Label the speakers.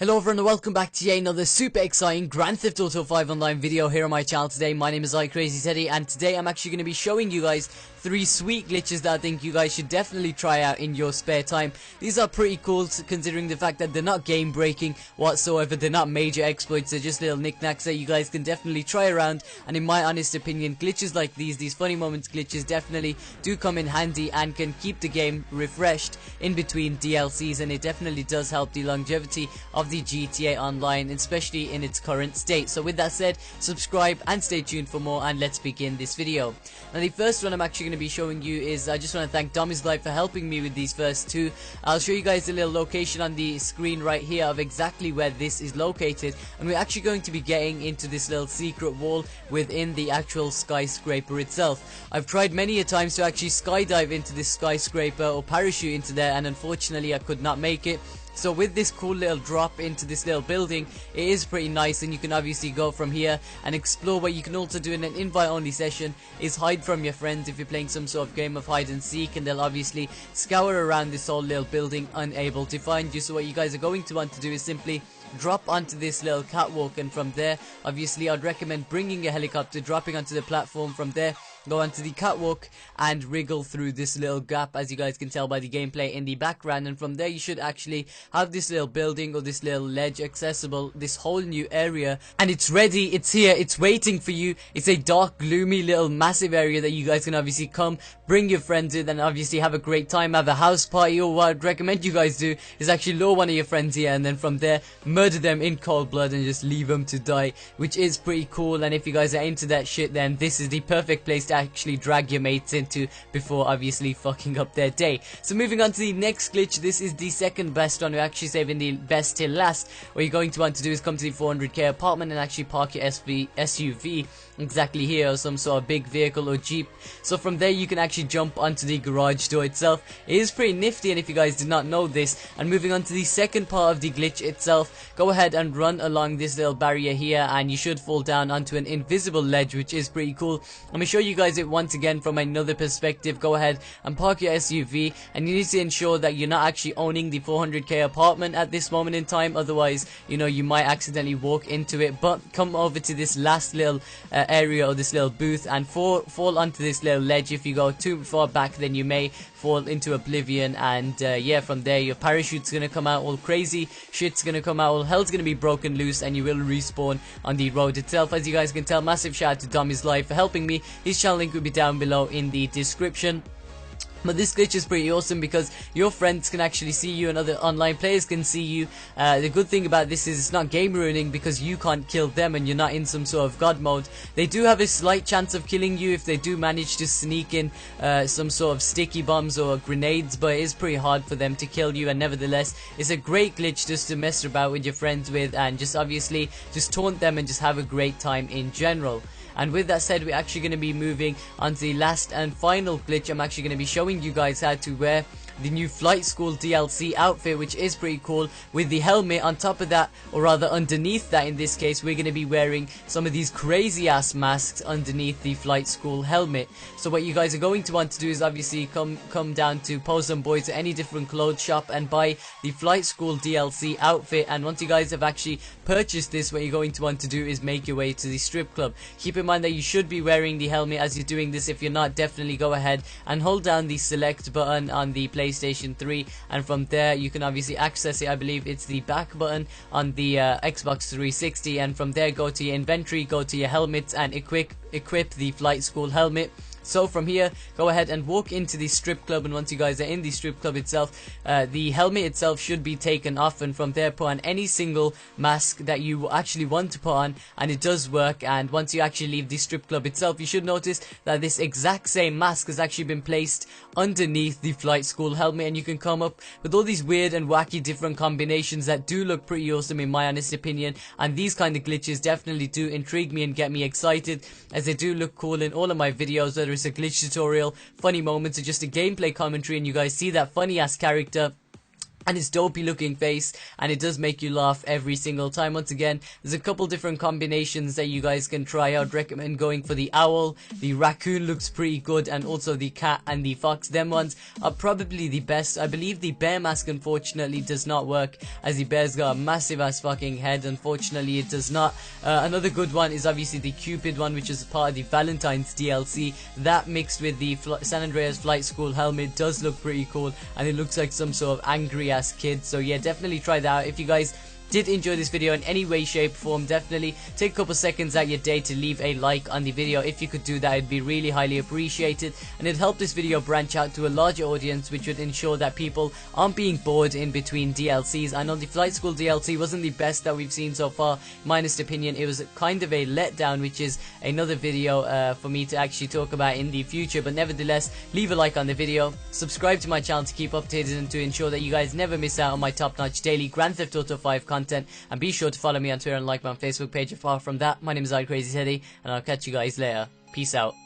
Speaker 1: Hello everyone and welcome back to yet another super exciting Grand Theft Auto 5 Online video here on my channel today. My name is iCrazyTeddy and today I'm actually going to be showing you guys 3 sweet glitches that I think you guys should definitely try out in your spare time. These are pretty cool considering the fact that they're not game breaking whatsoever, they're not major exploits, they're just little knickknacks that you guys can definitely try around. And in my honest opinion, glitches like these funny moments glitches definitely do come in handy and can keep the game refreshed in between DLCs, and it definitely does help the longevity of the GTA Online, especially in its current state. So with that said, subscribe and stay tuned for more, and let's begin this video. Now the first one I'm actually going to be showing you is, I just want to thank Dommy's Life for helping me with these first two. I'll show you guys a little location on the screen right here of exactly where this is located, and we're actually going to be getting into this little secret wall within the actual skyscraper itself. I've tried many a times to actually skydive into this skyscraper or parachute into there, and unfortunately I could not make it. So with this cool little drop into this little building, it is pretty nice, and you can obviously go from here and explore. What you can also do in an invite only session is hide from your friends if you're playing some sort of game of hide and seek, and they'll obviously scour around this whole little building unable to find you. So what you guys are going to want to do is simply drop onto this little catwalk, and from there obviously I'd recommend bringing a helicopter, dropping onto the platform. From there go onto the catwalk and wriggle through this little gap, as you guys can tell by the gameplay in the background, and from there you should actually have this little building or this little ledge accessible, this whole new area, and it's ready, it's here, it's waiting for you. It's a dark, gloomy little massive area that you guys can obviously come, bring your friends in, and obviously have a great time, have a house party. Or what I'd recommend you guys do is actually lure one of your friends here, and then from there murder them in cold blood and just leave them to die, which is pretty cool. And if you guys are into that shit, then this is the perfect place to actually drag your mates into before obviously fucking up their day. So moving on to the next glitch, this is the second best one. We're actually saving the best till last. What you're going to want to do is come to the 400k apartment and actually park your SUV exactly here, or some sort of big vehicle or jeep. So from there you can actually jump onto the garage door itself. It is pretty nifty, and if you guys did not know this. And moving on to the second part of the glitch itself, go ahead and run along this little barrier here, and you should fall down onto an invisible ledge, which is pretty cool. Let me show you guys it once again from another perspective. Go ahead and park your SUV, and you need to ensure that you're not actually owning the 400k apartment at this moment in time, otherwise you know you might accidentally walk into it. But come over to this last little area, or this little booth, and fall onto this little ledge. If you go too far back, then you may fall into oblivion, and yeah, from there your parachute's gonna come out, all crazy shit's gonna come out, all hell's gonna be broken loose, and you will respawn on the road itself. As you guys can tell, massive shout out to Dommy's Life for helping me. His channel link will be down below in the description. But this glitch is pretty awesome because your friends can actually see you, and other online players can see you. The good thing about this is it's not game ruining because you can't kill them and you're not in some sort of god mode. They do have a slight chance of killing you if they do manage to sneak in some sort of sticky bombs or grenades, but it is pretty hard for them to kill you. And nevertheless, it's a great glitch just to mess about with your friends with, and just obviously just taunt them and just have a great time in general. And with that said, we're actually going to be moving on to the last and final glitch. I'm actually going to be showing you guys how to wear the new Flight School DLC outfit, which is pretty cool, with the helmet. On top of that, or rather underneath that in this case, we're going to be wearing some of these crazy ass masks underneath the Flight School helmet. So what you guys are going to want to do is obviously come down to Pose and Boys or any different clothes shop and buy the Flight School DLC outfit. And once you guys have actually purchased this, what you're going to want to do is make your way to the strip club. Keep in mind that you should be wearing the helmet as you're doing this. If you're not, definitely go ahead and hold down the select button on the PlayStation 3, and from there you can obviously access it. I believe it's the back button on the Xbox 360, and from there go to your inventory, go to your helmets, and equip the Flight School helmet. So from here, go ahead and walk into the strip club, and once you guys are in the strip club itself, the helmet itself should be taken off, and from there put on any single mask that you actually want to put on, and it does work. And once you actually leave the strip club itself, you should notice that this exact same mask has actually been placed underneath the Flight School helmet, and you can come up with all these weird and wacky different combinations that do look pretty awesome in my honest opinion. And these kind of glitches definitely do intrigue me and get me excited, as they do look cool in all of my videos, whether it's a glitch tutorial, funny moments, or just a gameplay commentary, and you guys see that funny ass character and his dopey looking face, and it does make you laugh every single time. Once again, there's a couple different combinations that you guys can try out. Recommend going for the owl. The raccoon looks pretty good, and also the cat and the fox. Them ones are probably the best. I believe the bear mask unfortunately does not work, as the bear's got a massive ass fucking head. Unfortunately it does not. Another good one is obviously the Cupid one, which is part of the Valentine's DLC. That mixed with the San Andreas Flight School helmet does look pretty cool, and it looks like some sort of angry ass kid. So yeah, definitely try that out. If you guys did enjoy this video in any way, shape, form, definitely take a couple seconds out your day to leave a like on the video. If you could do that, it'd be really highly appreciated, and it'd help this video branch out to a larger audience, which would ensure that people aren't being bored in between DLCs. I know the Flight School DLC wasn't the best that we've seen so far. In my honest opinion, it was kind of a letdown, which is another video for me to actually talk about in the future. But nevertheless, leave a like on the video, subscribe to my channel to keep updated and to ensure that you guys never miss out on my top-notch daily Grand Theft Auto 5 content. And be sure to follow me on Twitter and like my Facebook page. Apart from that, my name is iCrazyTeddy, and I'll catch you guys later. Peace out.